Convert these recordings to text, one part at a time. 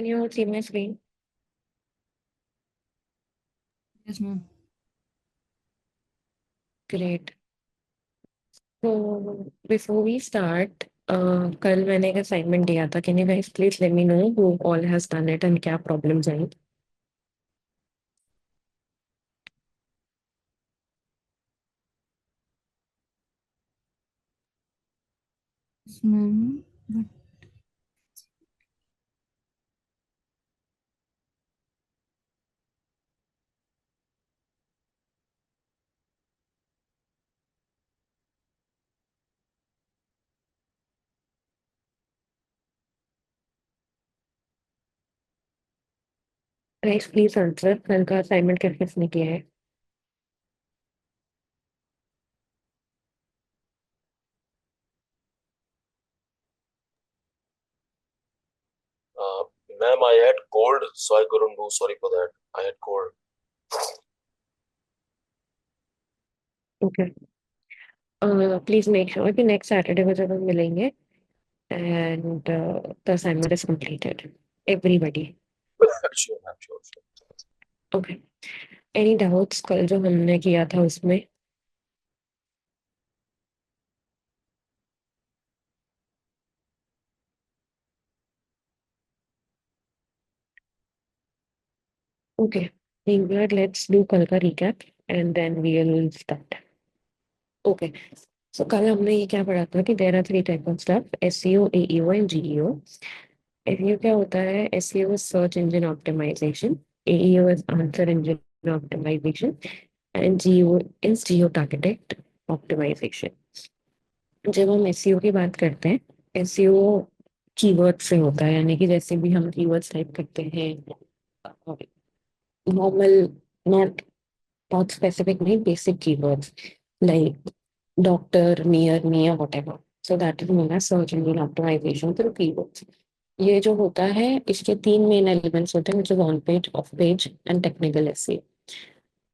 Can you all see my screen? Yes, ma'am. Great. So before we start, कल मैंने एक assignment दिया था. Can you guys please let me know who all has done it and क्या problems I? Yes, ma'am. But Guys please answer. कल का assignment किस किसने किया है? Uh, Ma'am, I had cold, so I couldn't do. Sorry for that. I had cold. Okay. Please make sure कि next Saturday को जब हम मिलेंगे and the assignment is completed. Everybody. Sure, ma'am. Sure, sure. Okay. Any doubts कल जो हमने किया था उसमें? Okay. Being glad, let's do कल का recap and then we'll start. Okay. So कल हमने ये क्या पढ़ा था कि there are three type of stuff: SEO, AEO and GEO. SEO क्या होता है? SEO is search engine optimization. AEO is answer engine optimization. And GEO is geo targeted optimization. जब हम SEO की बात करते हैं, SEO कीवर्ड से होता है, यानी कि जैसे भी हम कीवर्ड्स टाइप करते हैं, नॉर्मल, नॉट बहुत स्पेसिफिक नहीं, basic keywords like doctor, near me या whatever. So that is known as search engine optimisation through keywords. ये जो होता है, इसके तीन मेन एलिमेंट्स होते हैं, which is on page, of page and technical SEO.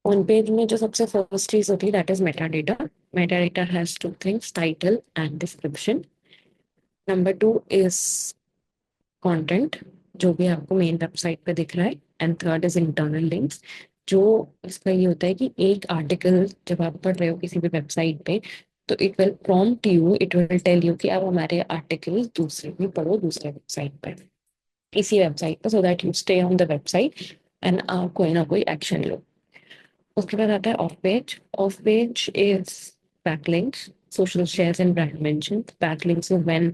On page में जो सबसे फर्स्ट चीज होती है that is Meta data. Meta data has two things: title and description. Number two is content, जो भी आपको मेन वेबसाइट पे दिख रहा है. And third is internal links. जो इसका ये होता है कि एक आर्टिकल जब आप पढ़ रहे हो किसी भी वेबसाइट पे, तो it will prompt you, it will tell you कि आप हमारे आर्टिकल दूसरे भी पढ़ो दूसरे वेबसाइट पे, इसी वेबसाइट पे, so that you stay on the website and आप कोई ना कोई एक्शन लो. उसके बाद आता है of page. Of page is backlinks, social shares and brand mention. Backlinks is when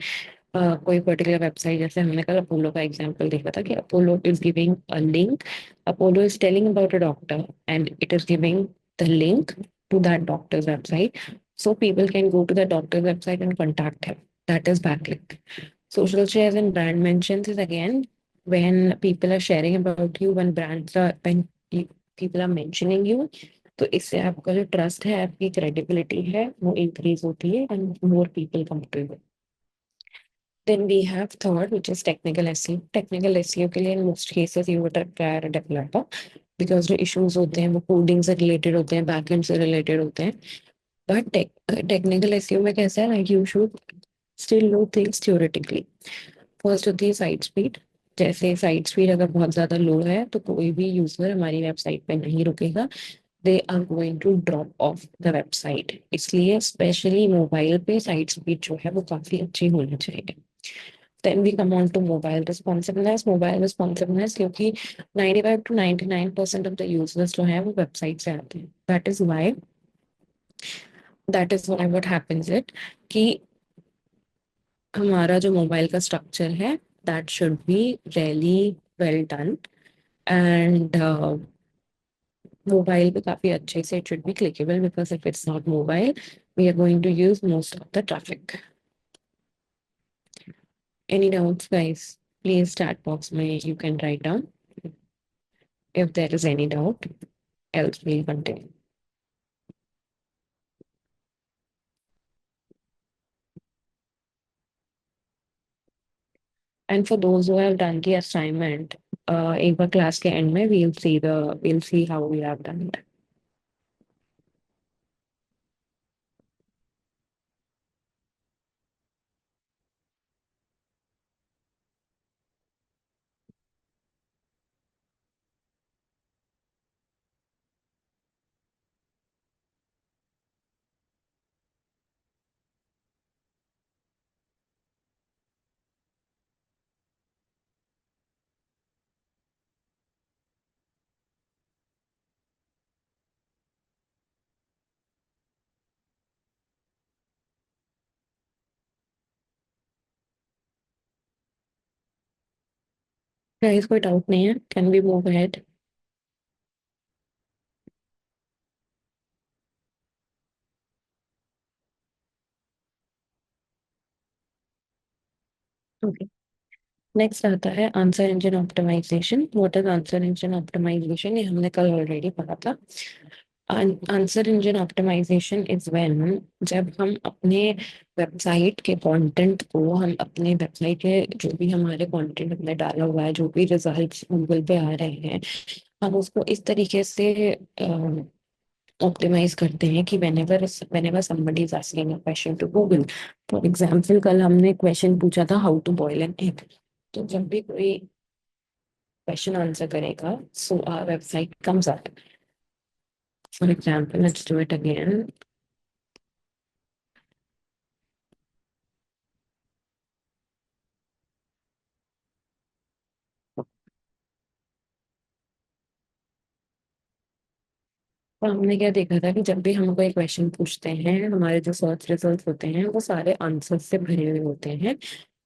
कोई पर्टिकुलर वेबसाइट, जैसे हमने कल अपोलो का एग्जांपल देखा था कि Apollo is giving a link. Apollo is telling about a doctor and it is giving the link to that doctor's website, so people can go to the doctor's website and contact him. That is backlink. Social shares and brand mentions is again when people are sharing about you, when brands are, when people are mentioning you, तो इससे आपका जो trust है, आपकी credibility है, वो increase होती है and more people come to you. Then we have third, which is technical SEO. Technical SEO के लिए in most cases you would require a developer, because जो issues होते हैं वो coding से related होते हैं, backend से related होते हैं. But technical SEO में कैसा है, like you should still know things theoretically. First होती है साइट स्पीड. जैसे साइट स्पीड अगर बहुत ज़्यादा लो है तो कोई भी यूजर हमारी वेबसाइट पे नहीं रुकेगा. They are going to drop off the website. इसलिए स्पेशली मोबाइल पे साइट स्पीड जो है वो काफ़ी अच्छी होनी चाहिए. Then we come on to mobile responsiveness. Mobile responsiveness क्योंकि 95 to 99% of the users जो है वो वेबसाइट से आते हैं. That is why what happens it कि हमारा जो मोबाइल का स्ट्रक्चर है, that should be really well done. And mobile पे काफी अच्छे से it should be clickable, because if it's not mobile we are going to use most of the traffic. Any doubts, guys? Please chat box में you can write down if there is any doubt, else we'll continue. And for those who have done the assignment, एक बार class के and में we'll see how we have done it. Guys कोई doubt नहीं है, can we move ahead? Okay, next आता है answer engine optimisation. What is answer engine optimisation? ये हमने कल ऑलरेडी पढ़ा था। Answer engine optimisation is when, जब हम अपने वेबसाइट के कंटेंट को, हम अपने वेबसाइट के जो भी हमारे कंटेंट हमने डाला हुआ है, जो भी रिजल्ट्स गूगल पे आ रहे हैं, हम उसको इस तरीके से ऑप्टिमाइज करते हैं कि whenever somebody is asking a question to Google, for example कल हमने क्वेश्चन पूछा था how to boil an egg. तो जब भी कोई क्वेश्चन आंसर करेगा, so our website comes up. For example, let's do it again. तो हमने क्या देखा था कि जब भी हम कोई क्वेश्चन पूछते हैं, हमारे जो सर्च रिजल्ट होते हैं वो सारे आंसर से भरे हुए होते हैं।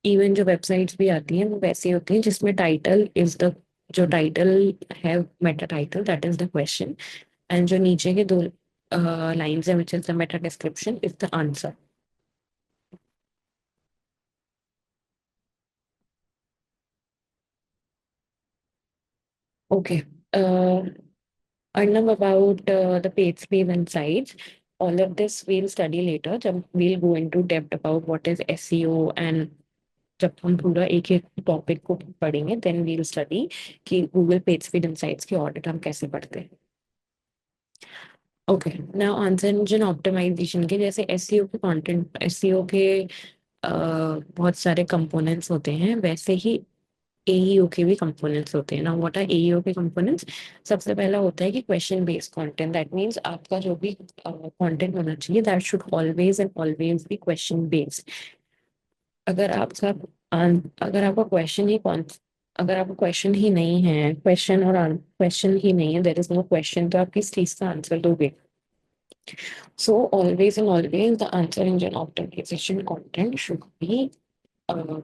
इवन जो वेबसाइट्स भी आती हैं वो वैसी होती हैं जिसमें टाइटल इज द, जो टाइटल है, Meta title, that is the question, and जो नीचे के दो लाइन्स है which is the Meta description is the answer. Okay. Arnab, about the paid speed and sites, all of this we'll study later. जब we'll go into depth about what is SEO, and जब हम पूरा एक एक topic को पढ़ेंगे, then we'll study कि Google page speed insights की ऑडिट हम कैसे पढ़ते हैं। Okay, now answer engine optimisation के जैसे एसईओ के कंटेंट, एसईओ के बहुत सारे कंपोनेंट्स होते हैं, वैसे ही एईओ के भी कंपोनेंट्स होते हैं ना। व्हाट आर एईओ के कंपोनेंट्स? सबसे पहला होता है कि question based content. That means आपका जो भी कंटेंट होना चाहिए, that should always and always be question based. अगर आपका अगर आपका क्वेश्चन ही कौन, अगर आपका क्वेश्चन ही नहीं है, क्वेश्चन और क्वेश्चन ही नहीं है, देयर इज नो क्वेश्चन, तो आप किस चीज का आंसर दोगे? So always and always the answer engine optimization content uh,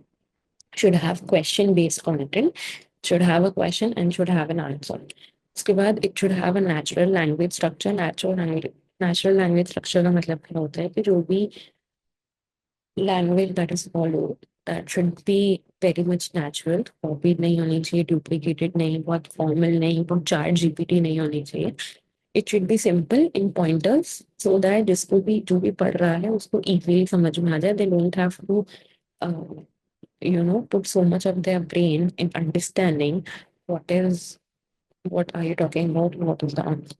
should have question based content, should have a question and should have an answer. उसके बाद it should have a natural language structure. Natural language structure का मतलब क्या होता है कि जो भी language that is followed, that should be very much natural, copied नहीं होनी चाहिए, duplicated नहीं, बहुत formal नहीं, बहुत चार्ट जीपीटी नहीं होनी चाहिए। It should be simple in pointers, so that जिसको भी, जो भी पढ़ रहा है उसको इजीली समझ में आ जाए। They don't have to put so much of their brain in understanding what is, what are you talking about, what is the answer.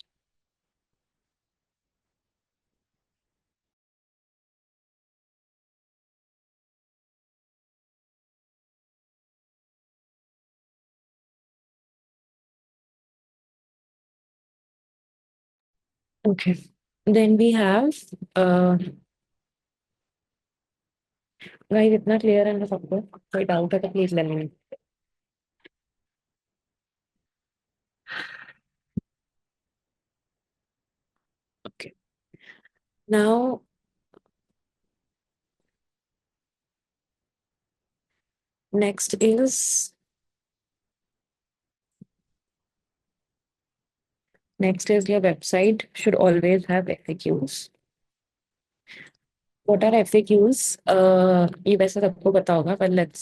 Okay, then we have uh guys, इतना क्लियर है ना सबको? कोई doubt है तो please let me. Okay, now next is, your website should always have FAQs. What are FAQs? ये वैसे सबको पता होगा, पर let's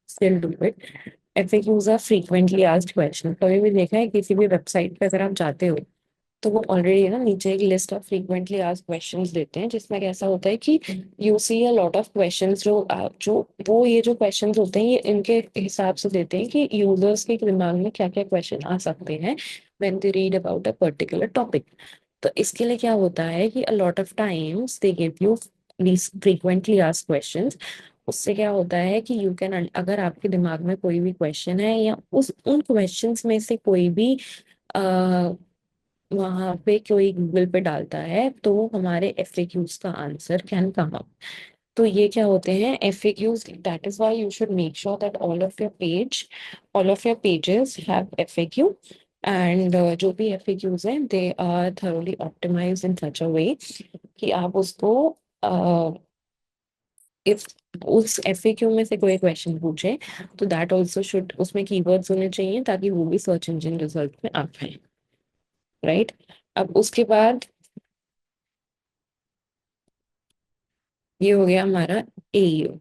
still do it. FAQs are frequently asked question. कभी भी देखा है किसी भी वेबसाइट पे अगर आप जाते हो तो वो ऑलरेडी ना नीचे एक list of frequently asked questions देते हैं, जिसमें कैसा होता है कि you see a lot of questions, जो वो ये जो क्वेश्चंस होते हैं ये इनके हिसाब से देते हैं कि यूजर्स के दिमाग में क्या क्या क्वेश्चन आ सकते हैं when they read about a particular topic. तो इसके लिए क्या होता है कि अ lot of times they give you these frequently asked questions। उससे क्या होता है कि यू कैन, अगर आपके दिमाग में कोई भी क्वेश्चन है या उस उन क्वेश्चंस में से कोई भी वहां पे कोई गूगल पे डालता है, तो हमारे एफएक्यूज का आंसर कैन कम अप। तो ये क्या होते हैं FAQs? That is why you should make sure that all of your pages have FAQ, and जो भी एफएक्यूज हैं दे आर थरोली ऑप्टिमाइज्ड इन सच अ वे कि आप उसको इफ उस FAQ में से कोई क्वेश्चन पूछे तो दैट ऑल्सो शुड, उसमें कीवर्ड्स होने चाहिए ताकि वो भी सर्च इंजन रिजल्ट में आ पाए, राइट। अब उसके बाद ये हो गया हमारा AU।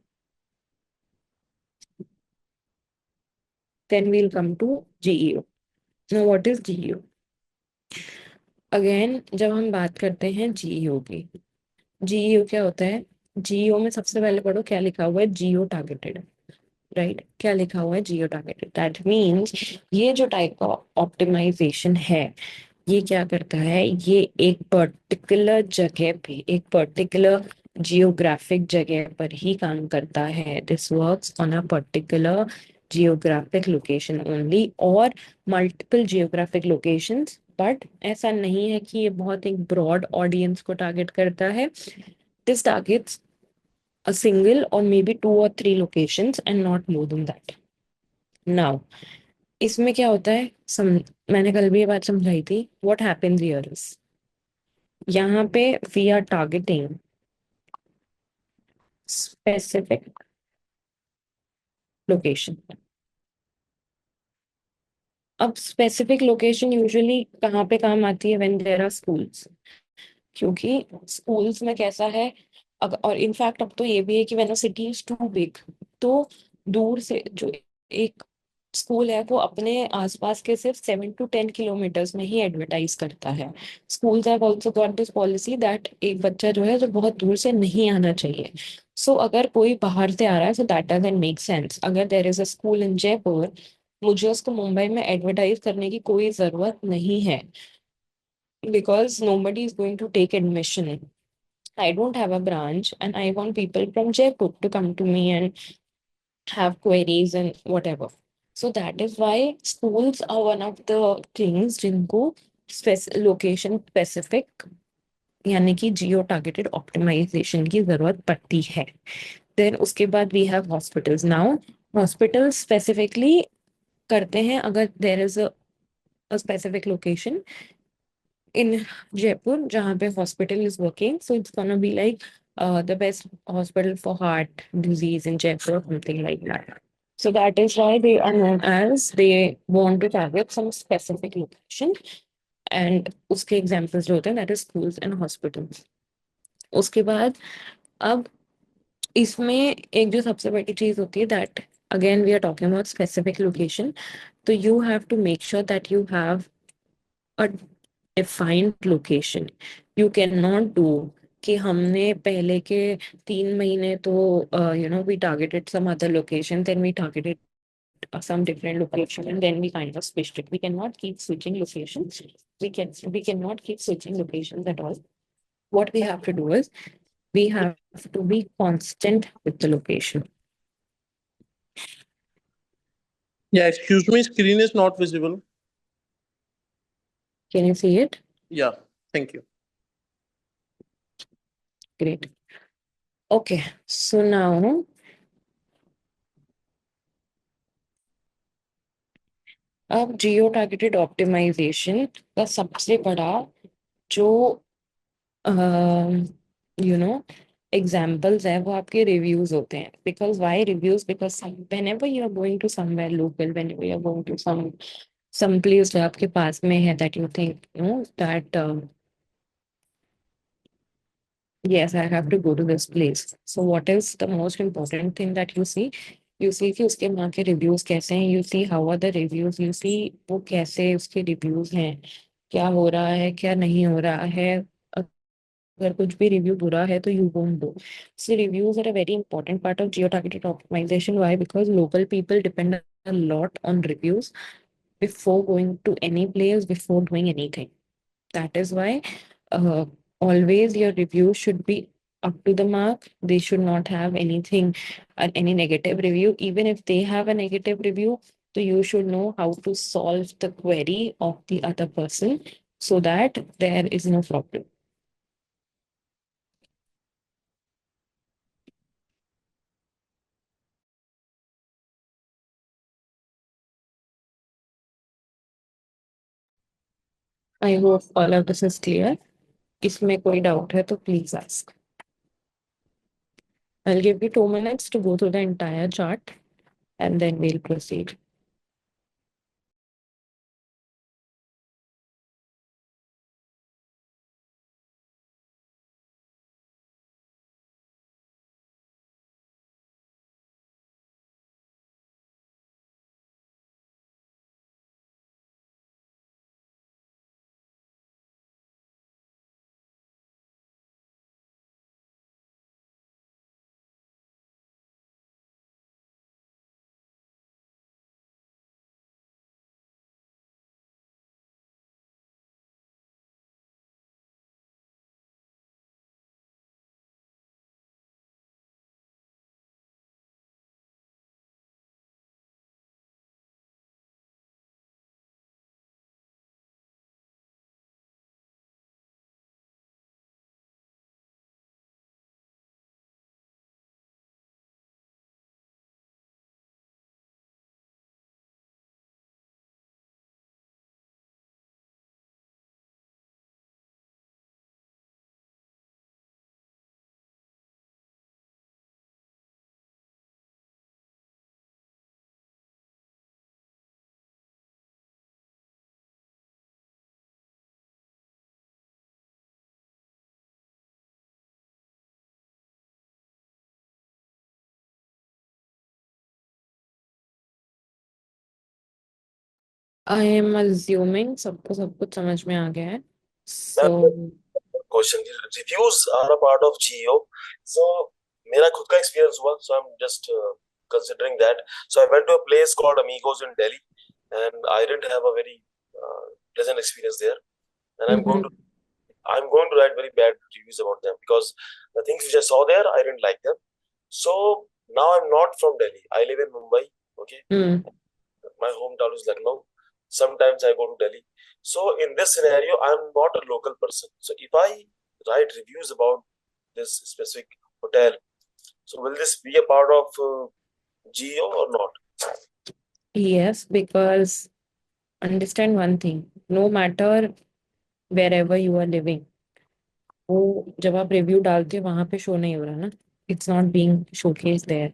Then we'll come to GEO। Now what is GEO? Again जब हम बात करते हैं GEO की, GEO क्या होता है? GEO में सबसे पहले पढ़ो क्या लिखा हुआ है, जियो टारगेटेड, राइट। क्या लिखा हुआ है, जियो टारगेटेड। दैट मीन्स ये जो टाइप का ऑप्टिमाइजेशन है, ये क्या करता है, ये एक पर्टिकुलर जगह पे, एक पर्टिकुलर जियोग्राफिक जगह पर ही काम करता है। This works on a particular geographic location only, और मल्टीपल जियोग्राफिक लोकेशंस, बट ऐसा नहीं है कि ये बहुत एक ब्रॉड ऑडियंस को टारगेट करता है। This targets a single or maybe 2 or 3 locations and not more than that. Now, इसमें क्या होता है, मैंने कल भी ये बात समझाई थी। What happens here is, यहाँ पे we are targeting specific location। अब specific location यूजुअली कहाँ पे काम आती है, when there are schools। क्योंकि स्कूल्स में कैसा है, और इनफैक्ट अब तो ये भी है कि when a city is too big, तो दूर से जो एक स्कूल है वो अपने आसपास के सिर्फ 7 to 10 किलोमीटर्स में ही एडवर्टाइज करता है। Schools have also got this policy that एक बच्चा जो है जो बहुत दूर से नहीं आना चाहिए। सो अगर कोई बाहर से आ रहा है, so that doesn't make sense. अगर there is a school in Jaipur, मुझे उसको मुंबई में एडवर्टाइज करने की कोई जरूरत नहीं है, because nobody is going to take admission. I don't have a branch and I want people from Jaipur to come to me and have queries and whatever. So that is why schools are one of the things जिनको location specific यानी कि जियो targeted optimisation की जरूरत पड़ती है। Then उसके बाद we have hospitals. Now hospital specifically करते हैं अगर there is a specific location in Jaipur, जहाँ पे hospital is working, so it's gonna be like the best hospital for heart disease in Jaipur, something like that. So that is why they are known as, they want to target some specific location, and उसके examples जो होते हैं that is schools and hospitals. उसके बाद अब इसमें एक जो सबसे बड़ी चीज होती है that again we are talking about specific location, तो you have to make sure that you have a defined location. You cannot do कि हमने पहले के 3 महीने तो we targeted some other location, then we targeted some different location, and then we kind of switched it. We cannot keep switching locations. We cannot keep switching locations at all. What we have to do is we have to be constant with the location. Yeah, excuse me, screen is not visible. Can you see it? Yeah, thank you. Great. Okay, so now अब जियो targeted optimisation का सबसे बड़ा जो you know examples है वो आपके reviews होते हैं। Because why reviews? Because whenever you are going to somewhere local, whenever you are going to some place जो आपके पास में है, that you think that yes, I have to go to this place. So what is the most important thing that you see? You see कि उसके वहाँ के reviews कैसे हैं, you see how are the reviews, you see वो कैसे उसके reviews हैं, क्या हो रहा है क्या नहीं हो रहा है। अगर कुछ भी रिव्यू बुरा है तो you won't do. So reviews are a very important part of geo-targeted optimization. Why? Because local people depend a lot on reviews before going to any place, before doing anything. That is why uh, always your review should be up to the mark. They should not have anything, any negative review. Even if they have a negative review, so you should know how to solve the query of the other person so that there is no problem. I hope all of this is clear. इसमें कोई doubt है तो please ask. I'll give you 2 minutes to go through the entire chart and then we'll proceed. I am assuming सबको सब कुछ समझ में आ गया है. So Question. Reviews are a part of GEO. So मेरा खुद का experience हुआ. So I'm just considering that. So I went to a place called Amigos in Delhi, and I didn't have a very pleasant experience there. And I'm going to write very bad reviews about them because the things which I saw there, I didn't like them. So now I'm not from Delhi. I live in Mumbai. Okay. My hometown is Lucknow. Sometimes I go to Delhi. So in this scenario, I'm not a local person. So if I write reviews about this specific hotel, so will this be a part of GEO or not? yes, because understand one thing, no matter wherever you are living, वो जब आप review डालते हो वहां पे show नहीं हो रहा ना. It's not being showcased there.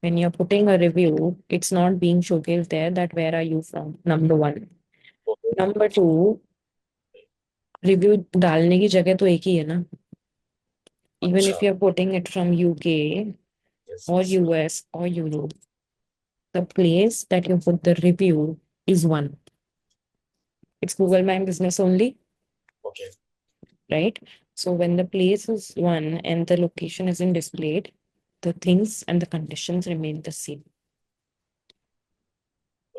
When you're putting a review, it's not being showcased there that where are you from, number one. Okay. Number two, review डालने की जगह तो एक ही है ना. Even if अच्छा. you're putting it from UK Yes, or yes. US or Europe, the place that you put the review is one. It's Google My Business only, Okay. right? So when the place is one and the location isn't displayed, the things and the conditions remain the same.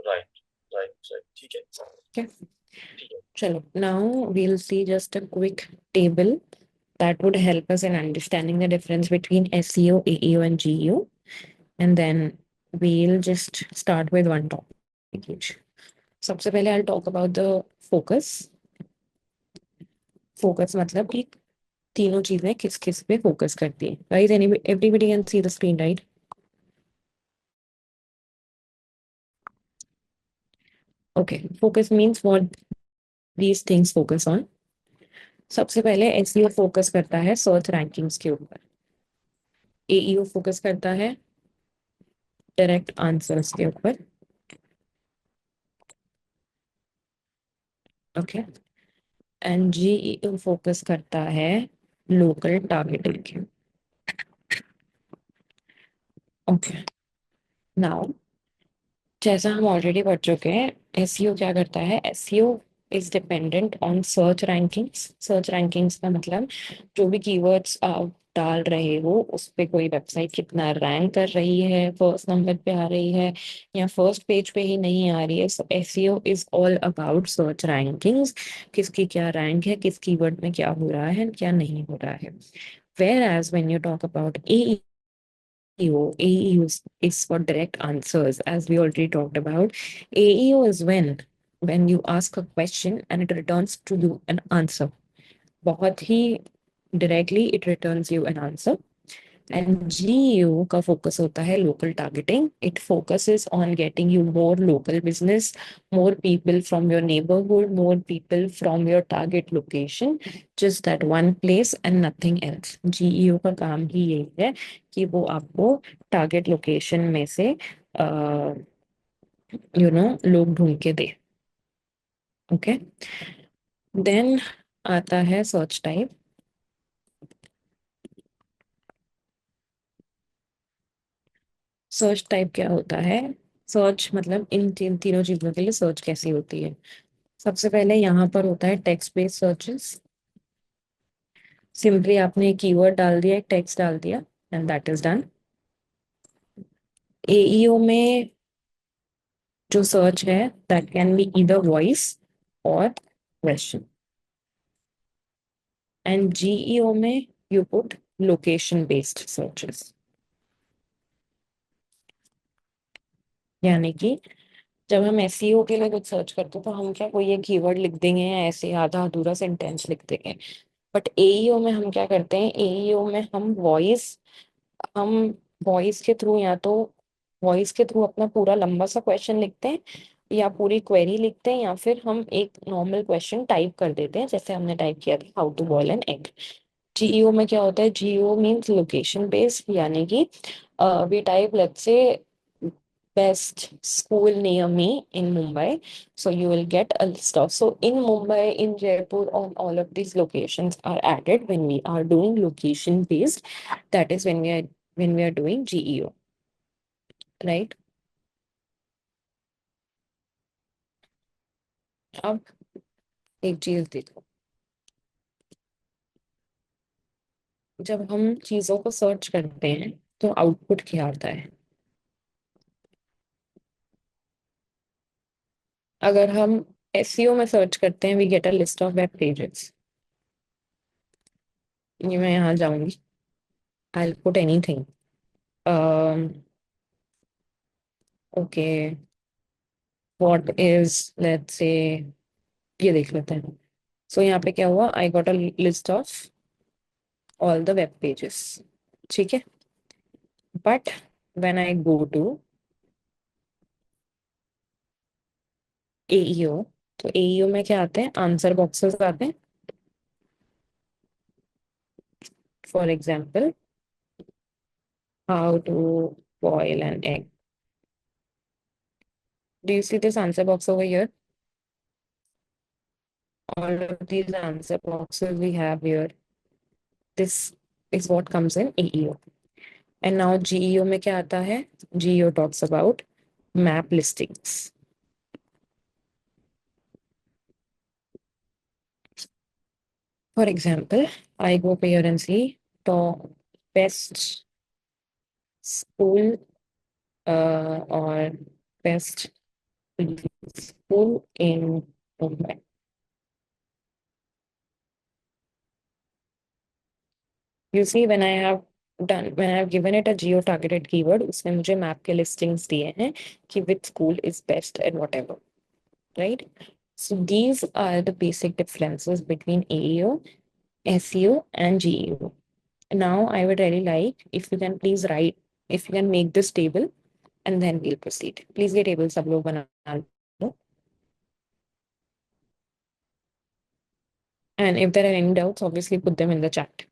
Right. ठीक है. Okay. ठीक है. Chalo, now we'll see just a quick table that would help us in understanding the difference between SEO, AEO, and GEO. And then we'll just start with one topic each. सबसे पहले I'll talk about the focus. Focus मतलब कि तीनों चीजें किस किस पे focus करती है. Guys, everybody can see the screen, right? Okay, focus means what these things focus on. सबसे पहले SEO फोकस करता है सर्च रैंकिंग्स के ऊपर. AEO फोकस करता है डायरेक्ट आंसर्स के ऊपर. ओके. एंड GEO फोकस करता है लोकल टारगेटिंग के. ओके. नाउ जैसा हम ऑलरेडी पढ़ चुके हैं, SEO क्या करता है. SEO is dependent on search rankings. Search rankings का मतलब जो भी कीवर्ड्स आप डाल रहे हो उस पे कोई वेबसाइट कितना रैंक कर रही है, फर्स्ट नंबर पे आ रही है या फर्स्ट पेज पे ही नहीं आ रही है. सो SEO is all about search rankings. किसकी क्या रैंक है, किस कीवर्ड में क्या हो रहा है, क्या नहीं हो रहा है. Whereas when you talk about AEO is for direct answers, as we already talked about. AEO is when you ask a question and it returns to you an answer. बहुत ही directly it returns you an answer. And GEO का focus होता है local targeting. It focuses on getting you more local business, more people from your neighborhood, more people from your target location, just that one place and nothing else. GEO का काम ही यही है कि वो आपको टारगेट लोकेशन में से लोग ढूंढ के दे. ओके, देन आता है सर्च टाइप. सर्च टाइप क्या होता है? सर्च मतलब इन तीनों चीजों के लिए सर्च कैसी होती है. सबसे पहले यहाँ पर होता है टेक्स्ट बेस्ड सर्चेस. सिंपली आपने कीवर्ड डाल दिया, एक टेक्स्ट डाल दिया and that is done. AEO में जो सर्च है that can be either voice और क्वेश्चन. एंड जीईओ में you put location based searches. यानी कि जब हम एसईओ के लिए कुछ सर्च करते हैं तो हम क्या कोई एक कीवर्ड लिख देंगे या ऐसे आधा अधूरा सेंटेंस लिख देंगे. बट एईओ में हम क्या करते हैं, एईओ में हम वॉइस के थ्रू या तो वॉइस के थ्रू अपना पूरा लंबा सा क्वेश्चन लिखते हैं या पूरी क्वेरी लिखते हैं, या फिर हम एक नॉर्मल क्वेश्चन टाइप कर देते हैं जैसे हमने टाइप किया था how to boil an egg. GEO में क्या होता है, जीईओ मीन्स लोकेशन बेस्ड. यानी कि we type let's say best school near me in Mumbai. So you will get a list of. So in Mumbai, in Jaipur, on all of these locations are added when we are doing location based. That is when we are doing GEO, right? अब एक चीज देखो, जब हम चीजों को search करते हैं तो आउटपुट क्या आता है. अगर हम एसईओ में सर्च करते हैं we get a list of web pages. ये मैं यहाँ जाऊंगी, I put anything. Okay, what is let's say ये देख लेते हैं. सो यहाँ पे क्या हुआ, I got a list of all the web pages. ठीक है, but when I go to AEO, तो एईओ में क्या आते हैं, आंसर बॉक्सेस आते हैं. For example how to boil an egg. Do you see this answer box over here? All of these answer boxes we have here. This is what comes in AEO. And now GEO में क्या आता है? GEO talks about map listings. For example, I go up here and see the best school or best school in Mumbai. You see, when I have given it a geo targeted keyword, उसने मुझे map के listings दिए हैं कि which school is best and whatever, right? So these are the basic differences between AEO, SEO, and GEO. Now I would really like if you can please write, if you can make this table, and then we'll proceed. Please ये table सब लोग बना लो. And if there are any doubts, obviously put them in the chat.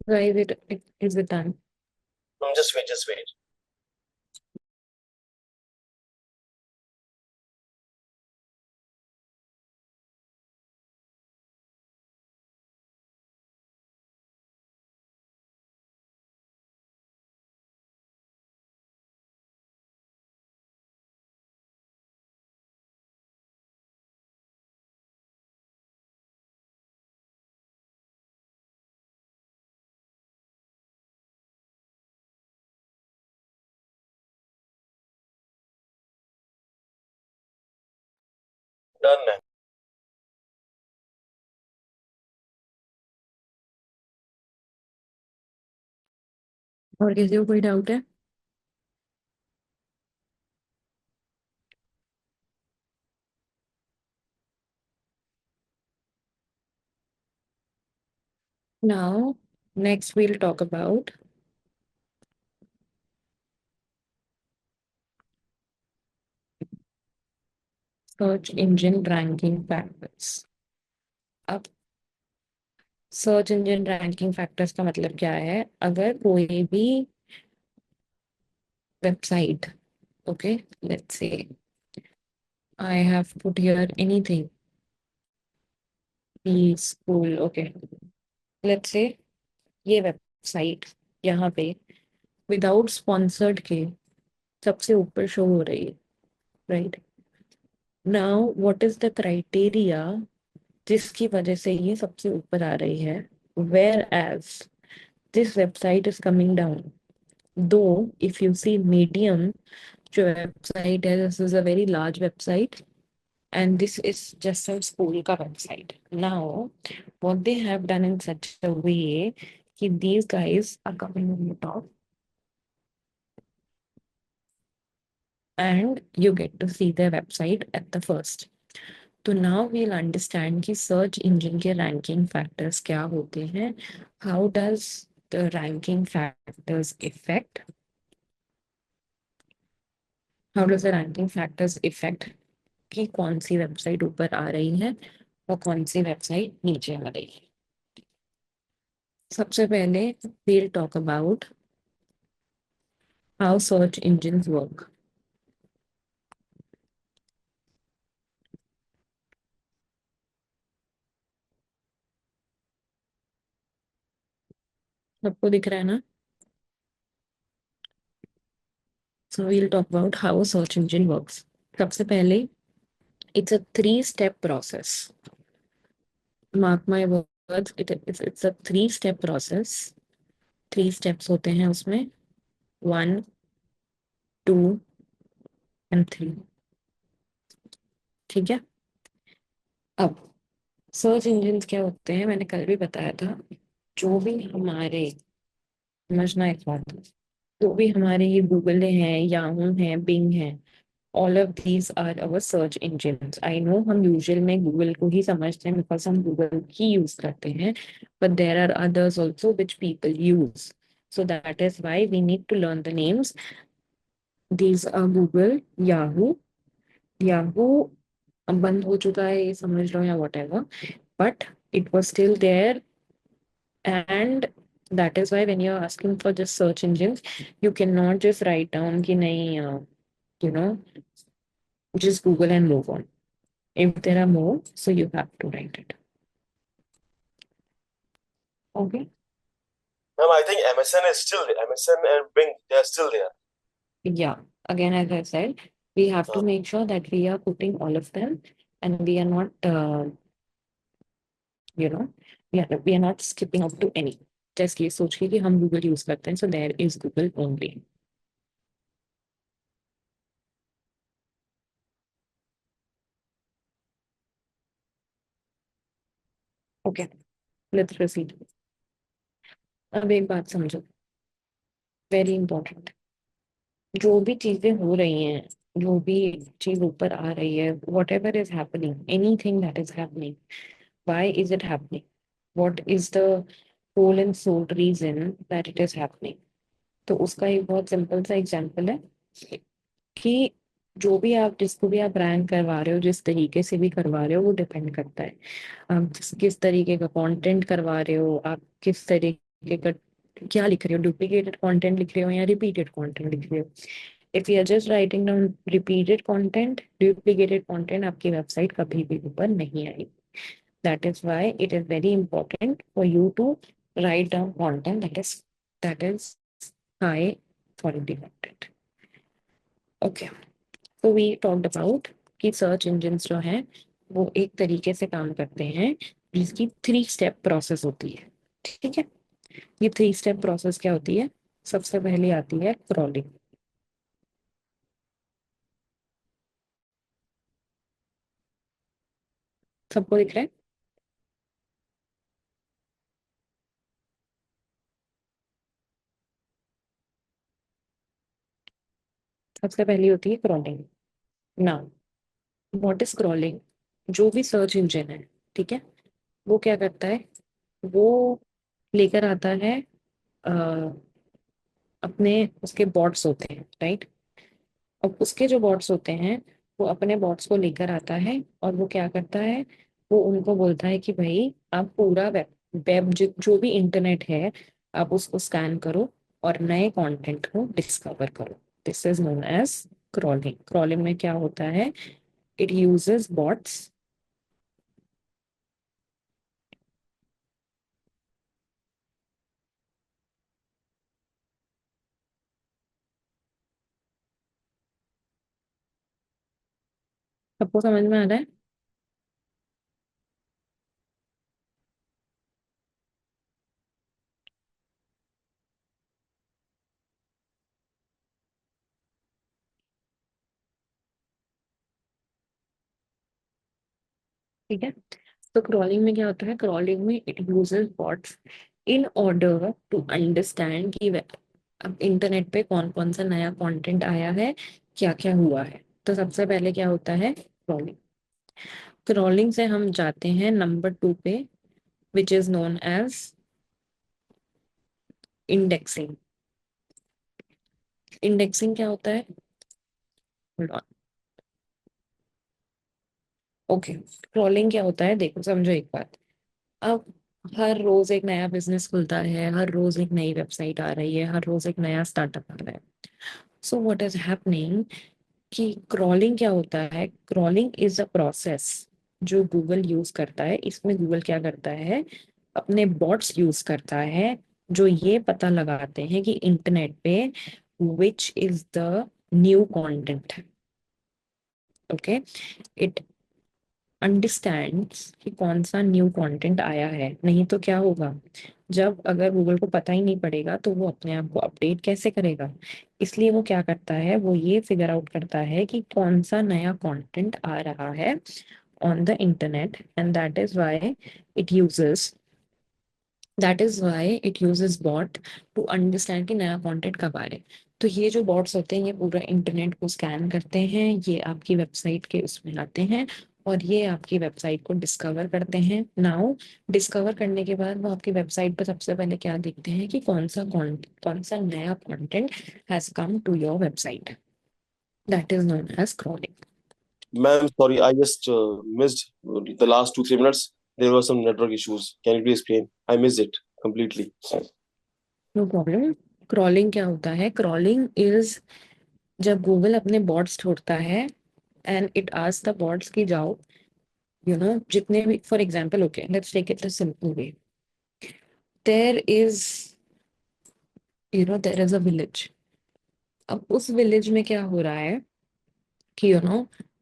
Why is it done? Just wait, just wait. Done, man. और किसी को कोई doubt है? Now, next we'll talk about search engine ranking factors. अब search engine ranking factors का मतलब क्या है? अगर कोई भी website, okay, let's say I have put hear anything, school, okay, let's say ये वेबसाइट यहाँ पे विदाउट स्पॉन्सर्ड के सबसे ऊपर शो हो रही है, right? Now what is the criteria जिसकी वजह से ये सबसे ऊपर आ रही है, whereas this website is coming down? Though, if you see medium जो वेबसाइट है, this is a very large website and this is just a school ka website. Now what they have done in such a way कि these guys are coming on the top and you get to see their website at the first. तो now we'll understand कि search engine के ranking factors क्या होते हैं, how does the ranking factors affect, how does the ranking factors affect कि कौन सी website ऊपर आ रही है और कौन सी वेबसाइट नीचे आ रही है. सबसे पहले we'll talk about how search engines work. सबको दिख रहा है ना? So we'll talk about how a search engine works. सबसे पहले it's a 3-step process. Mark my words, it's a 3-step process. 3 steps होते हैं उसमें, 1, 2 and 3. ठीक है? अब सर्च इंजिन क्या होते हैं, मैंने कल भी बताया था, जो भी हमारे, समझना एक बात, जो भी हमारे ये गूगल है, याहू है, बिंग है, all of these are our search engines. I know हम यूजुअल में गूगल को ही समझते हैं बिकॉज हम गूगल ही यूज करते हैं, but there are others also which people use. So that is why we need to learn the names. These are Google, Yahoo. Yahoo अब बंद हो चुका है, ये समझ लो या whatever, but it was still there, and that is why when you're asking for just search engines, you cannot just write down कि नहीं, you know, just Google and move on. If there are more, so you have to write it. Okay. Ma'am, I think MSN is still there. MSN and Bing, they are still there. Yeah. Again, as I said, we have to make sure that we are putting all of them and we are not, you know, we are not skipping out to any. Just ये सोच के कि हम Google use करते हैं, so there is Google only. Okay. Let's proceed. अब एक बात समझो, वेरी इंपॉर्टेंट. जो भी चीजें हो रही हैं, जो भी चीज ऊपर आ रही है, whatever is happening, anything that is happening, why is it happening? What is the whole and sole reason that it is happening? तो उसका एक बहुत सिंपल सा एग्जांपल है कि जो भी आप, जिसको भी आप रैंक करवा रहे हो, जिस तरीके से भी करवा रहे हो, वो डिपेंड करता है आप किस तरीके का कंटेंट करवा रहे हो, आप किस तरीके डुप्लीकेट क्या लिख रहे हो, डुप्लीकेटेड कंटेंट लिख रहे हो या रिपीटेड कंटेंट लिख रहे हो। If you are just writing down repeated content, duplicated content आपकी वेबसाइट कभी भी ऊपर नहीं आएगी। That is why it is very important for you to write down content that is high quality content. Okay, तो वी टॉक्ड अबाउट कि search engines जो हैं वो एक तरीके से काम करते हैं जिसकी 3 स्टेप प्रोसेस होती है। ठीक है, ये 3 स्टेप प्रोसेस क्या होती है? सबसे पहले आती है क्रॉलिंग। सबको दिख रहा है? सबसे पहली होती है crawling. Now what is crawling? जो भी सर्च इंजन है, ठीक है, वो क्या करता है? वो लेकर आता है अ, अपने उसके बॉट्स होते हैं, राइट। अब उसके जो बॉट्स होते हैं वो अपने बॉट्स को लेकर आता है और वो क्या करता है? वो उनको बोलता है कि भाई आप पूरा वेब वेब जो भी इंटरनेट है आप उसको स्कैन करो और नए कंटेंट को डिस्कवर करो। This is known as crawling. Crawling में क्या होता है? It uses bots. सबको समझ में आ रहा है? ठीक है, तो क्रॉलिंग में क्या होता है? क्रॉलिंग में it uses bots in order to understand कि अब इंटरनेट पे कौन कौन सा नया कंटेंट आया है, क्या क्या हुआ है। तो सबसे पहले क्या होता है? क्रॉलिंग। क्रॉलिंग से हम जाते हैं नंबर 2 पे, which is known as indexing. Indexing क्या होता है? ओके, क्रॉलिंग क्या होता है देखो समझो एक बात। अब हर रोज एक नया बिजनेस खुलता है, हर रोज एक नई वेबसाइट आ रही है, हर रोज एक नया स्टार्टअप आ रहा है। सो व्हाट इज हैपनिंग कि क्रॉलिंग क्या होता है? क्रॉलिंग इज अ प्रोसेस जो गूगल यूज करता है। इसमें गूगल क्या करता है? अपने बॉट्स यूज करता है जो ये पता लगाते हैं कि इंटरनेट पे which is the new content. Okay, it understands कि कौन सा न्यू कंटेंट आया है। नहीं तो क्या होगा? जब अगर गूगल को पता ही नहीं पड़ेगा तो वो अपने आप को अपडेट कैसे करेगा? इसलिए वो क्या करता है? वो ये फिगर आउट करता है कि कौन सा नया कंटेंट आ रहा है on the internet, and that is why it uses bot to understand कि नया कंटेंट कब आ रहा है। तो ये जो बॉट्स होते हैं ये पूरा इंटरनेट को स्कैन करते हैं, ये आपकी वेबसाइट के उसमें आते हैं और ये आपकी वेबसाइट को डिस्कवर करते हैं। नाउ डिस्कवर करने के बाद वो आपकी वेबसाइट पर सबसे पहले क्या देखते हैं कि कौन सा नया content has come to your website. That is known as crawling. Ma'am, sorry, I just missed the last 2 3 minutes. There were some network issues. Can you please explain? I missed it completely. No problem. Crawling क्या होता है? Crawling is जब Google अपने बॉट्स छोड़ता है and it asks the bots की जाओ, जितने भी, for example, okay let's take it the simple way. There is there is a village. अब उस विलेज में क्या हो रहा है कि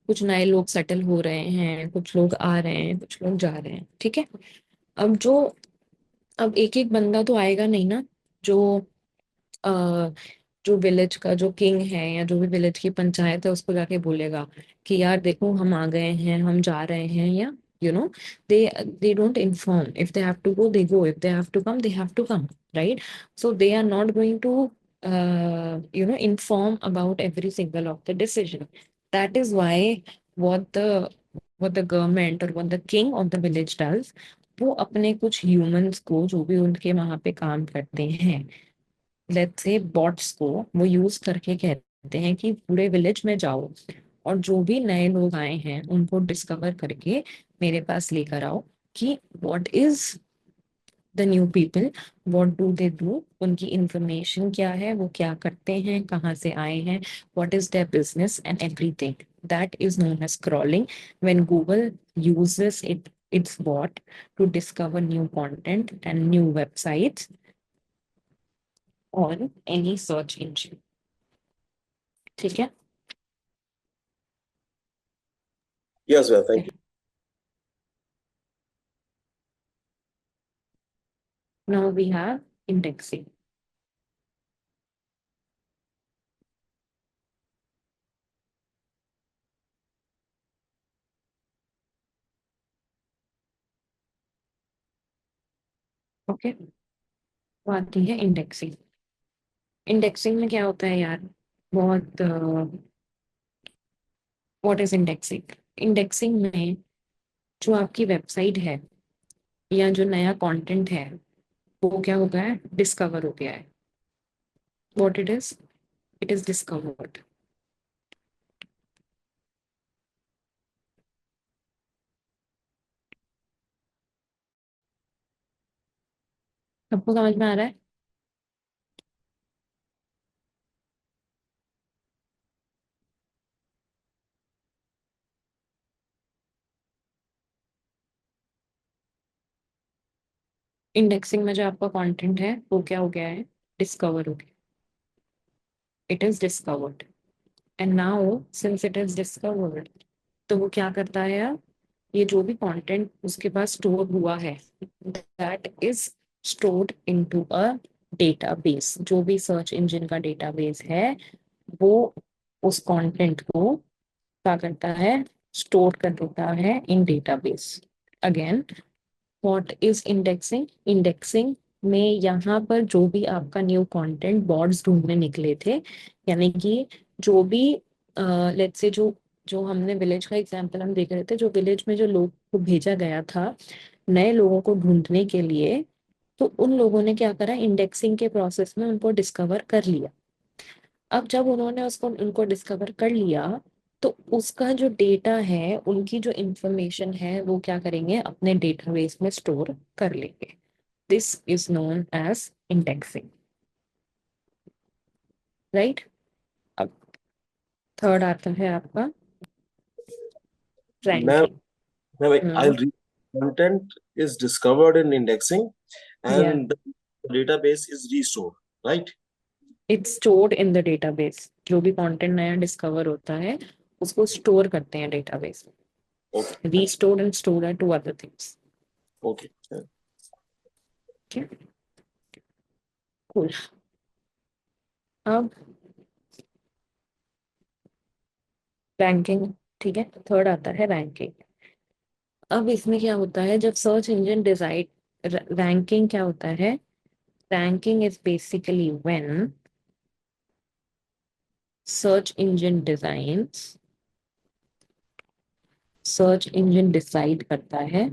कुछ नए लोग सेटल हो रहे हैं, कुछ लोग आ रहे हैं, कुछ लोग जा रहे हैं, ठीक है। अब अब एक एक बंदा तो आएगा नहीं ना, जो जो विलेज का जो किंग है या जो भी विलेज की पंचायत है उसको जाके बोलेगा कि यार देखो हम आ गए हैं, हम जा रहे हैं, या you know they don't inform. If they have to go they go, if they have to come they have to come, right. So they are not going to inform about every single of the decision. That is why what the what the government or what the king of the village does, वो अपने कुछ humans को जो भी उनके वहां पे काम करते हैं, लेट्स से बॉट्स को, वो यूज करके कहते हैं कि पूरे विलेज में जाओ और जो भी नए लोग आए हैं उनको डिस्कवर करके मेरे पास लेकर आओ कि the new people, what do they do, उनकी इंफॉर्मेशन क्या है, वो क्या करते हैं, कहाँ से आए हैं, what is their business and everything. That is known as scrolling. When Google uses its bot to discover new content and new websites on any search engine. ठीक है. Yes, well, thank you. Now we have indexing. Okay, तो आती है indexing. Indexing में क्या होता है यार, बहुत व्हाट इज इंडेक्सिंग. इंडेक्सिंग में जो आपकी वेबसाइट है या जो नया कंटेंट है वो क्या हो गया है, डिस्कवर हो गया है. What it is discovered. सबको समझ में आ रहा है. इंडेक्सिंग में जो आपका कंटेंट है वो क्या हो गया है, डिस्कवर हो गया. It is discovered. And now since it is discovered, तो वो क्या करता है यार, ये जो भी कंटेंट उसके पास स्टोर हुआ है that is stored into a database. जो भी सर्च इंजन का डेटाबेस है वो उस कंटेंट को क्या करता है, स्टोर कर देता है in database. Again, what is indexing. Indexing में यहाँ पर जो भी आपका न्यू कंटेंट बॉट्स ढूंढने निकले थे, यानी कि जो भी लेट्स से जो जो हमने विलेज का एग्जांपल हम देख रहे थे, जो विलेज में जो लोग को भेजा गया था नए लोगों को ढूंढने के लिए, तो उन लोगों ने क्या करा, इंडेक्सिंग के प्रोसेस में उनको डिस्कवर कर लिया. अब जब उन्होंने उसको उनको डिस्कवर कर लिया, तो उसका जो डेटा है, उनकी जो इंफॉर्मेशन है वो क्या करेंगे, अपने डेटाबेस में स्टोर कर लेंगे. This is known as indexing. Right. अब थर्ड आता है आपका Ma'am, ranking. I'll read. Content is discovered in indexing, या and the database is restored, right? It's stored in the database. जो भी कंटेंट नया डिस्कवर होता है उसको स्टोर करते हैं डेटाबेस में. Okay. Restored and stored are two other things. Okay. ठीक है, कूल. अब रैंकिंग. ठीक है, थर्ड आता है रैंकिंग. अब इसमें क्या होता है, जब सर्च इंजन डिजाइन, रैंकिंग क्या होता है, ranking is basically when search engine designs, search engine decide करता है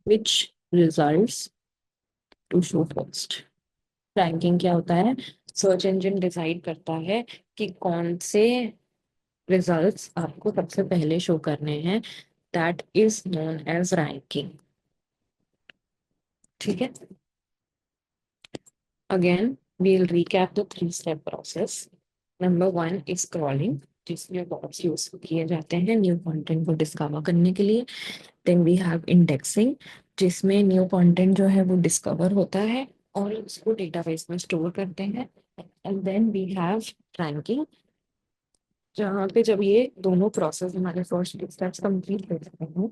which results to show first. Ranking क्या होता है, सर्च इंजन डिसाइड करता है कि कौन से रिजल्ट्स आपको सबसे पहले शो करने हैं. That is known as ranking. ठीक है. Again we'll recap the 3-step process. Number 1 is scrolling, जिसमें बॉट्स यूज किए जाते हैं न्यू कंटेंट को डिस्कवर करने के लिए. देन वी हैव इंडेक्सिंग, जिसमें न्यू कंटेंट जो है वो डिस्कवर होता है और उसको डेटाबेस में स्टोर करते हैं. And then we have ranking, जहाँ पे जब ये दोनों प्रोसेस हमारे फर्स्ट स्टेप्स कंप्लीट हो जाते हैं,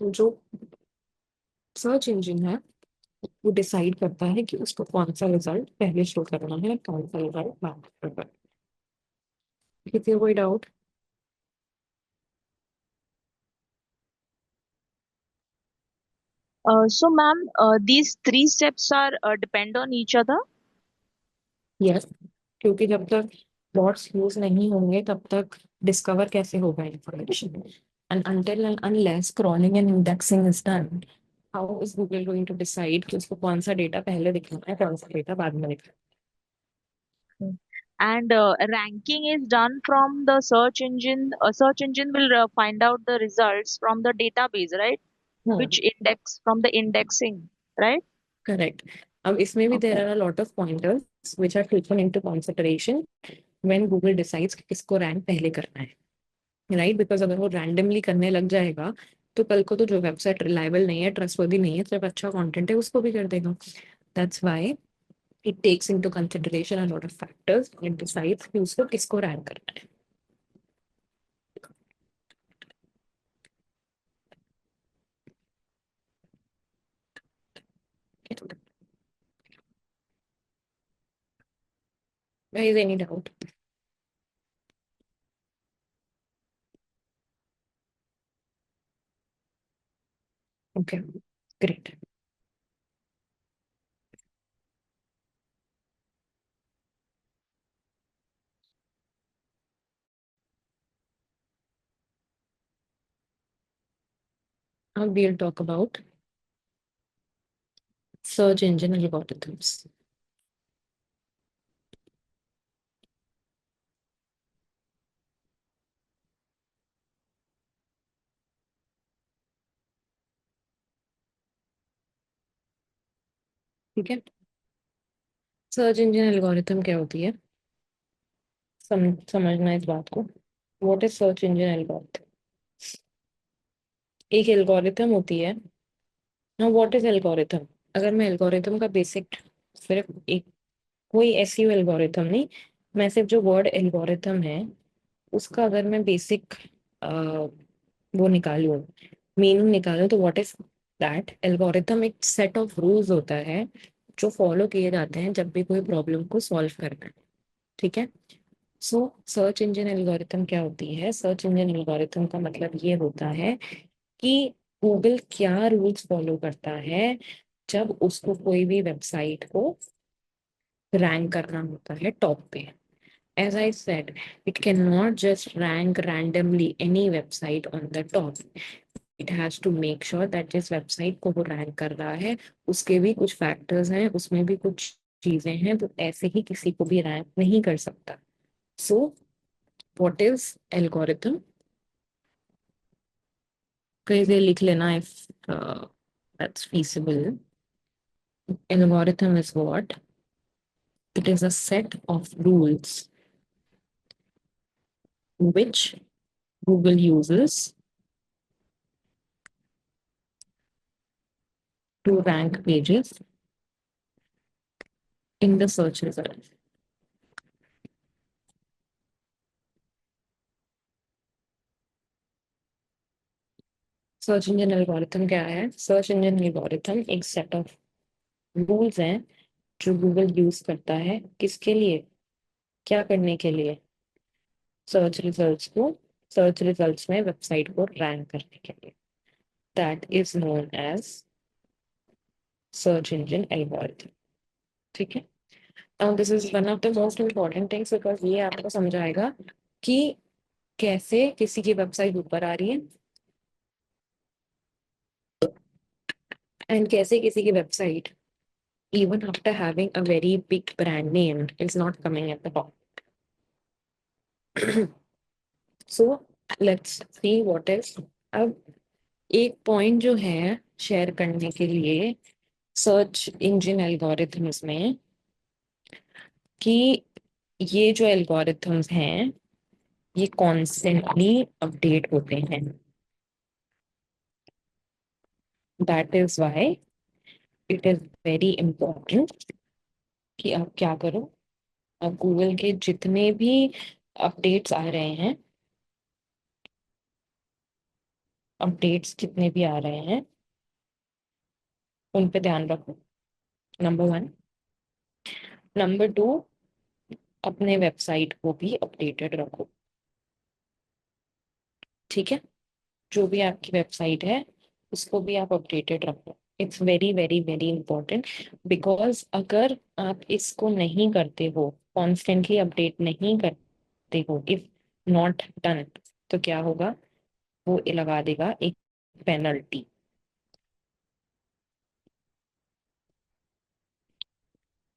तो जो सर्च इंजन है वो डिसाइड करता है कि उसको कौन सा रिजल्ट पहले शो करना है, कौन सा रिजल्ट बाद में करना है. किसी को कोई doubt. So, ma'am, these three steps are depend on each other. Yes, क्योंकि जब तक बॉट्स यूज नहीं होंगे तब तक डिस्कवर कैसे होगा information. And until and unless scrolling and indexing is done, how is Google going to decide कि उसको कौन सा डेटा पहले दिखाना है, कौन सा डेटा बाद में दिखाना and ranking is done from the search engine. A search engine will find out the results from the database, right? Which index from the indexing, right? Correct. इसमें भी there Okay. are a lot of pointers which are taken into consideration when Google decides कि किसको rank पहले करना है, right? Because अगर वो randomly करने लग जाएगा तो कल को तो जो वेबसाइट रिलायबल नहीं है, ट्रस्टवर्दी नहीं है, सिर्फ अच्छा कंटेंट है, उसको भी कर देगा. That's why it takes into consideration a lot of factors and decides कि उसको किसको रैंक करना है. Is any doubt? Okay, great. Now we'll talk about search engine algorithms. ठीक है. सर्च इंजन एल्गोरिथम क्या होती है, समझना इस बात को. What is search engine algorithm? एक एल्गोरिथम होती है ना. What is algorithm? अगर मैं एल्गोरिथम का बेसिक, सिर्फ एक कोई एसईओ एल्गोरिथम नहीं, मैं सिर्फ जो वर्ड एल्गोरिथम है उसका अगर मैं बेसिक वो निकालूं, मीनिंग निकालूं, तो व्हाट इज दैट? एल्गोरिथम एक सेट ऑफ रूल्स होता है जो फॉलो किए जाते हैं जब भी कोई प्रॉब्लम को सॉल्व करना है. ठीक है. सो सर्च इंजन एल्गोरिथम क्या होती है? सर्च इंजन एल्गोरिथम का मतलब ये होता है कि गूगल क्या रूल्स फॉलो करता है जब उसको कोई भी वेबसाइट को रैंक करना होता है टॉप पे. As I said, it cannot just rank randomly any website on the top. It has to make sure that जिस वेबसाइट को वो रैंक कर रहा है उसके भी कुछ फैक्टर्स हैं, उसमें भी कुछ चीजें हैं, तो ऐसे ही किसी को भी रैंक नहीं कर सकता. So what is algorithm? कहीं से लिख लेना if that's feasible. Algorithm is what? It is a set of rules which Google uses to rank pages in the search results. Search engine algorithm क्या है? सर्च इंजन एल्गोरिथम एक set of rules हैं जो Google use करता है. किसके लिए? क्या करने के लिए? सर्च रिजल्ट्स को, सर्च रिजल्ट्स में वेबसाइट को रैंक करने के लिए. That is known as search engine algorithm. ठीक है. Now this is one of the most important things because ये आपको समझाएगा कि कैसे किसी की वेबसाइट ऊपर आ रही है एंड कैसे किसी की website even after having a very big brand name is not coming at the top. So let's see what is. अब एक पॉइंट जो है शेयर करने के लिए सर्च इंजन एल्गोरिथम्स में, कि ये जो एल्गोरिथम्स हैं ये कॉन्स्टेंटली अपडेट होते हैं. That is why it is very important कि आप क्या करो. अब गूगल के जितने भी अपडेट्स आ रहे हैं, अपडेट्स जितने भी आ रहे हैं उन पे ध्यान रखो. Number one. नंबर टू, अपने वेबसाइट को भी अपडेटेड रखो. ठीक है. जो भी आपकी वेबसाइट है उसको भी आप अपडेटेड रखो. It's very very very important because अगर आप इसको नहीं करते हो, कॉन्स्टेंटली अपडेट नहीं करते हो, इफ नॉट डन, तो क्या होगा? वो लगा देगा एक penalty.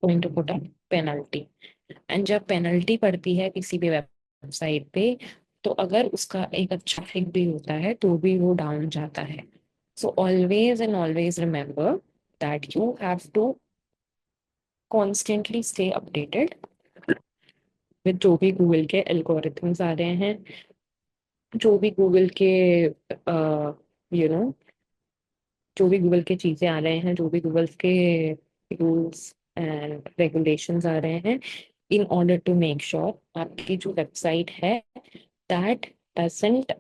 going to put a penalty. And जब पेनल्टी पड़ती है किसी भी वेबसाइट पे, तो अगर उसका एक अच्छा ट्रैफिक भी होता है तो भी वो डाउन जाता है. So always and always remember that you have to constantly stay updated with जो भी गूगल के एल्गोरिथम्स आ रहे हैं, जो भी गूगल के यू नो जो भी गूगल के चीजें आ रहे हैं, जो भी गूगल के रूल्स एंड रेगुलेशंस आ रहे हैं, in order to make sure आपकी जो वेबसाइट है that doesn't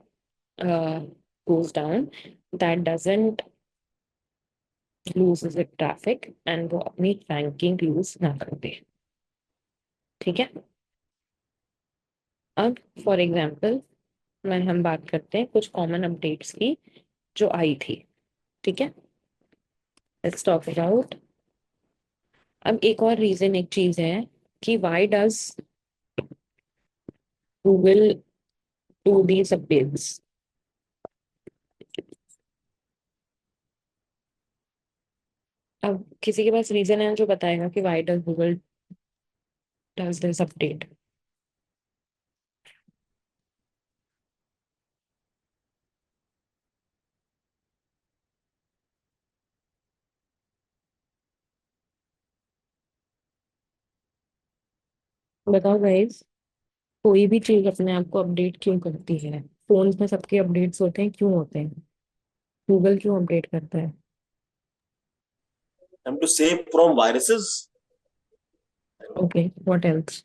goes down, that doesn't loses its traffic and वो अपनी रैंकिंग लूज ना कर दे. ठीक है. अब फॉर एग्जाम्पल हम बात करते हैं कुछ कॉमन अपडेट्स की जो आई थी. ठीक है. Let's talk about. अब एक और रीजन, एक चीज है कि why does Google do these updates. अब किसी के पास रीजन है जो बताएगा कि why does Google does this update. बताओ गाइस, कोई भी चीज अपने आप को अपडेट क्यों करती है? फोन्स में सबके अपडेट्स होते हैं, क्यों होते हैं? गूगल क्यों अपडेट करता है? And to save from viruses. Okay, what else?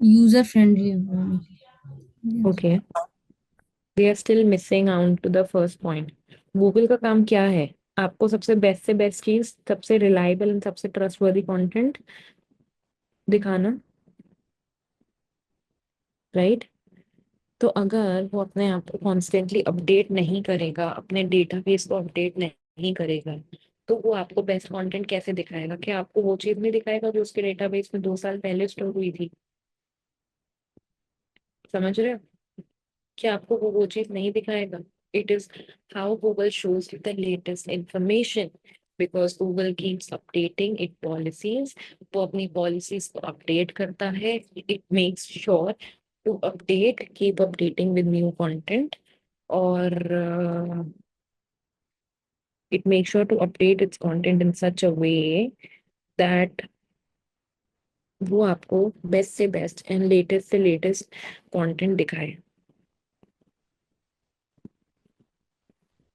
User friendly. Yes. Okay, we are still missing out to the first point. Google का काम क्या है? आपको सबसे बेस्ट से बेस्ट चीज, सबसे रिलायबल एंड सबसे ट्रस्टवर्दी कंटेंट दिखाना, राइट? तो अगर वो अपने आप को कॉन्स्टेंटली अपडेट नहीं करेगा, अपने डेटाबेस को अपडेट नहीं करेगा, तो वो आपको बेस्ट कंटेंट कैसे दिखाएगा? क्या आपको वो चीज नहीं दिखाएगा जो उसके डेटाबेस में 2 साल पहले स्टोर हुई थी? समझ रहे हो? क्या आपको वो चीज नहीं दिखाएगा? It is how Google shows you the latest information, because Google keeps updating it policies. वो अपनी पॉलिसीज को अपडेट करता है. It makes sure to update, keep updating with new content. और it makes sure to update its content in such a way that वो आपको best से best and latest से लेटेस्ट कंटेंट दिखाए.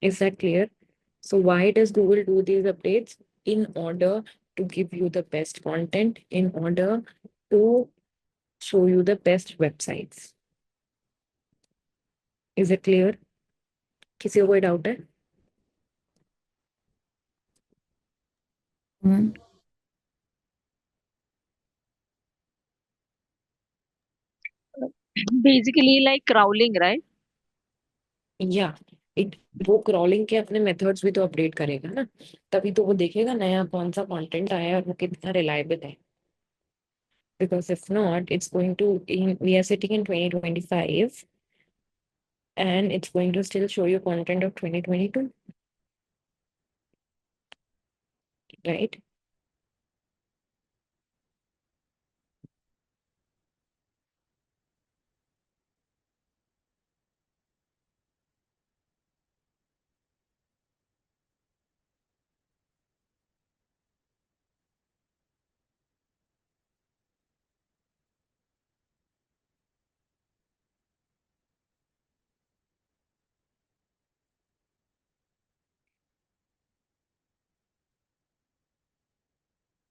Is that clear? So why does Google do these updates? In order to give you the best content, in order to show you the best websites. Is it clear? किसी को कोई doubt है? One. Basically, like crawling, right? या it वो crawling के अपने methods भी तो अपडेट करेगा ना, तभी तो वो देखेगा नया कौन सा कंटेंट आया है और वो कितना रिलायबल है. Because if not, it's going to, we are sitting in 2025 and it's going to still show you content of 2022, right?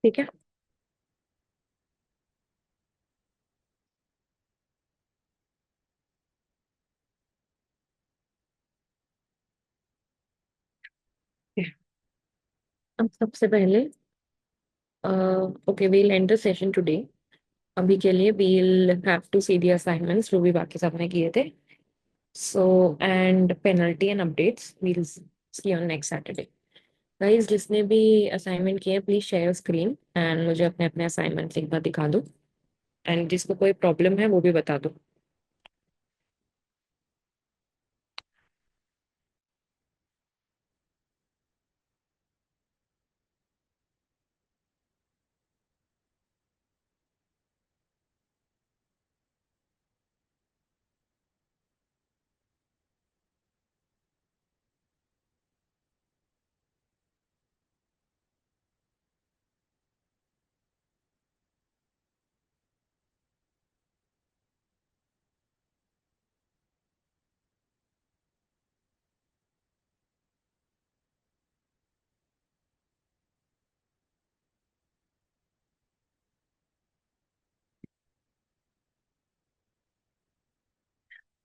ठीक है. अब सबसे पहले okay, we'll end the session today. अभी के लिए we'll have to see the assignments जो भी बाकी सबने किए थे. So and penalty and updates we'll see on next Saturday. Guys, जिसने भी असाइनमेंट किए प्लीज शेयर स्क्रीन एंड मुझे अपने अपने असाइनमेंट एक बार दिखा दो. एंड जिसको कोई प्रॉब्लम है वो भी बता दो.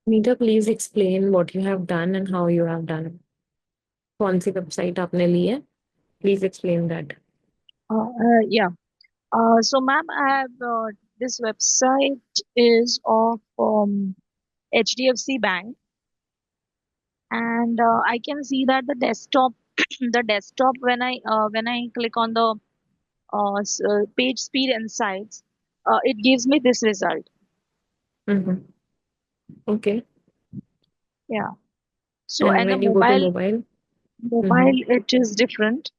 Meeta, please explain what you have done and how you have done. कौन सी वेबसाइट आपने ली है? Please explain that. Yeah. So, ma'am, I have this website is of HDFC Bank, and I can see that the desktop, the desktop when I click on the page speed insights, it gives me this result. Mm-hmm. Okay. Yeah. So, And and the when you go to mobile mobile, mobile it is different.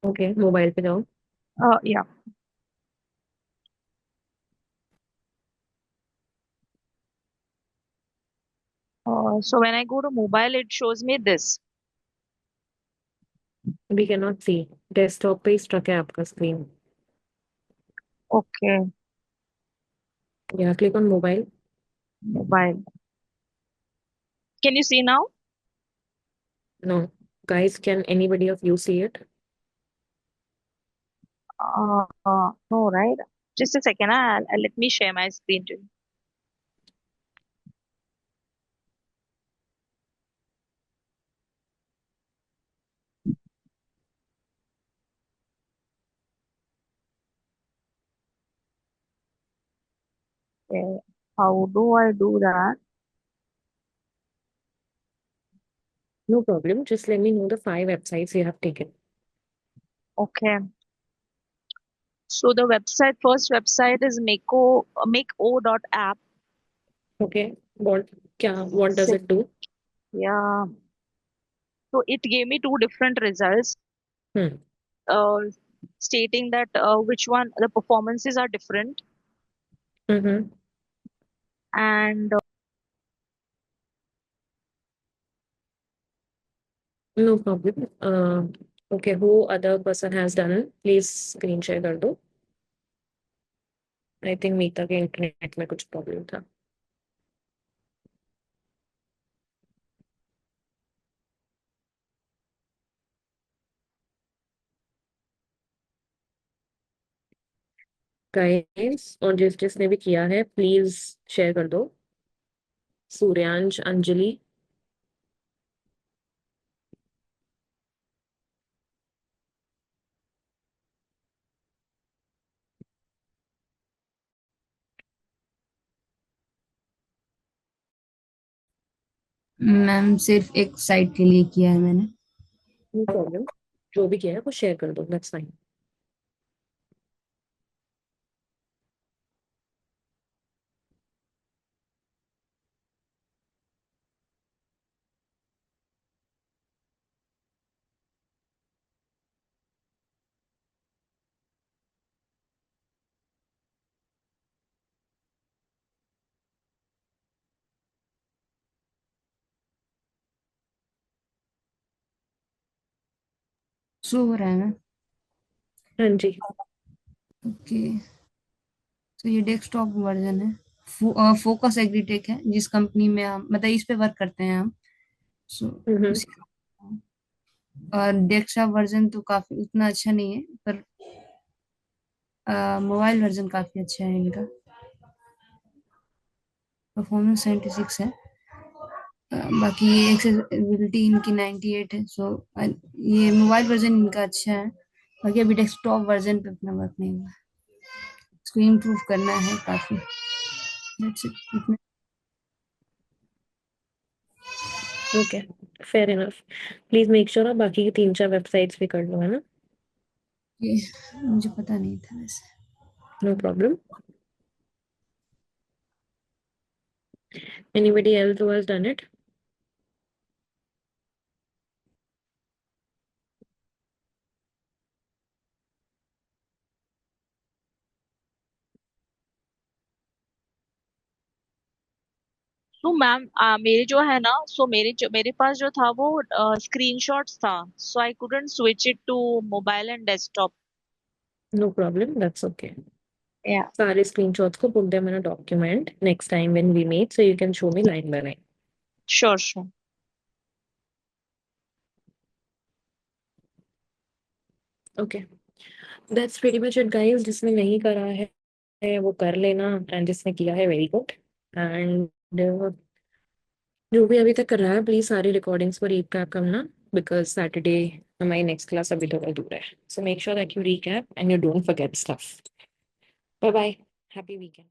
okay, mobile पे जाओ. Yeah. So when I go to mobile, it shows me this. We cannot see. Desktop पे stuck है आपका screen. Okay, Yeah, click on mobile. mobile. Can you see now? No. Guys, can anybody of you see it? No, right? Just a second. Let me share my screen to you. Okay. How do I do that? No problem. Just let me know the 5 websites you have taken. Okay. So the first website is makeo.app. Okay. What does Se- it do? Yeah. So it gave me two different results, Hmm. uh, stating that which one the performances are different, Mm-hmm. and No problem. Okay, who other person has done it? Please screen share कर दो. I think मीता के internet में कुछ problem था. Guys, और जिसने भी किया है प्लीज शेयर कर दो. सूर्यांश, अंजलि. मैम सिर्फ एक साइट के लिए किया है मैंने. No problem. जो भी किया है वो शेयर कर दो. That's fine. शो हो रहा है ना? हाँ जी. ओके. तो ये डेस्कटॉप वर्जन है. फोकस एग्रीटेक है जिस कंपनी में हम मतलब इस पे वर्क करते हैं हम. सो हम्म. उसी और डेस्कटॉप वर्जन तो काफी उतना अच्छा नहीं है पर मोबाइल वर्जन काफी अच्छा है इनका. परफॉर्मेंस 76 है. बाकी ये एक्सेसिबिलिटी इनकी 98 है. सो ये मोबाइल वर्जन इनका अच्छा है. बाकी अभी डेस्कटॉप वर्जन पे अपना वर्क नहीं हुआ. इसको इम्प्रूव करना है काफी. That's it. इतना okay, fair enough. Please make sure आप बाकी की 3-4 वेबसाइट्स भी कर लो, है ना? ये मुझे पता नहीं था वैसे. No problem. Anybody else who has done it? तो मैम मेरे जो है ना, सो मेरे पास जो था वो स्क्रीनशॉट्स था, so I couldn't switch it to mobile and desktop. No problem. That's okay. या सारे screenshots को put them in a document next time when we meet so you can show me line by line. Sure sure. Okay. That's pretty much it guys. जिसने नहीं करा है वो कर लेना, एंड जिसने किया है वेरी गुड। एंड जो भी अभी तक कर रहा है प्लीज सारी रिकॉर्डिंग्स को रीकैप करना, बिकॉज सैटरडे हमारी नेक्स्ट क्लास अभी थोड़ा दूर है। So make sure that you recap and you don't forget stuff. Bye bye, happy weekend.